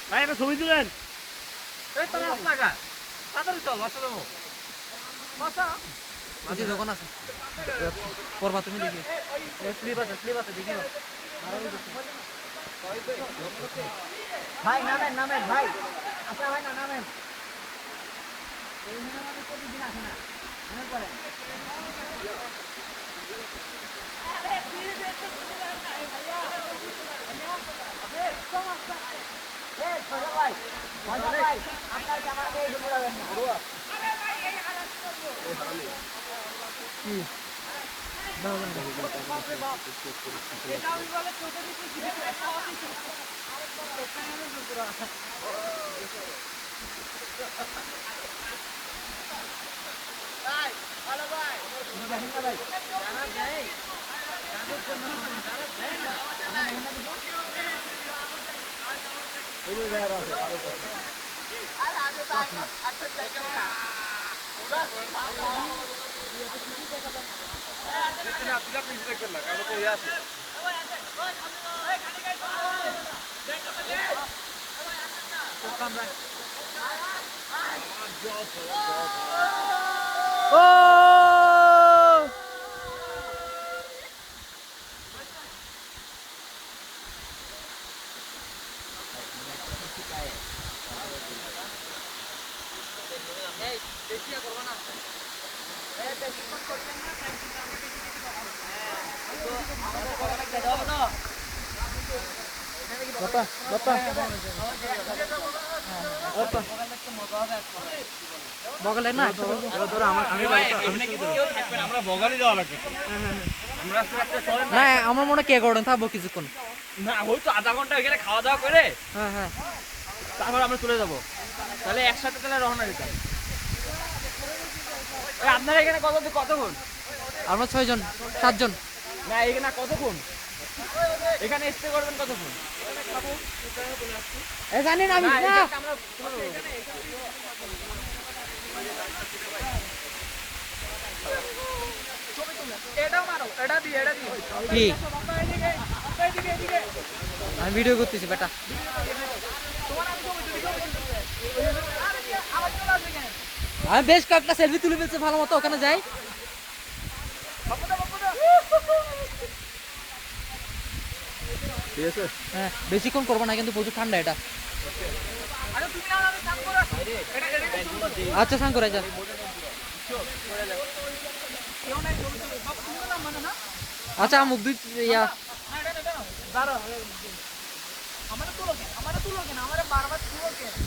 ভাই একটা ছবি তুলেন। দোকান আছে করবা তুমি দেখি স্লিপ আছে দেখি ভাই নামেন ভাই আপনার ভাই না নামেন প্রতিদিন আসে না মনে করেন আপনার ক্যামেরা দিয়ে ঘুরাবেন না বগলে না আমার মনে কে করেন থাকবো কিছুক্ষণ না হয়তো আধা ঘন্টা এখানে খাওয়া দাওয়া করে হ্যাঁ তারপর আমরা চলে যাবো তাহলে একসাথে তাহলে রওনা দিতাম আপনারা এখানে কতক্ষণ আমরা 6 জন 7 জন না এখানে কতক্ষণ এখানে স্টে করবেন কতক্ষণ জানি না আমি কি আমি ভিডিও করতেছি বেটা আমি বেশ কয়েকটা সেলফি তুলে ফেলছি ভালো মতো ওখানে যাই হ্যাঁ বেশিক্ষণ করবো না কিন্তু প্রচুর ঠান্ডা এটা আচ্ছা সাং করে যা আচ্ছা মুখ দুই ইয়া আমার তুলো কেন আমার বারবার তুলো কেন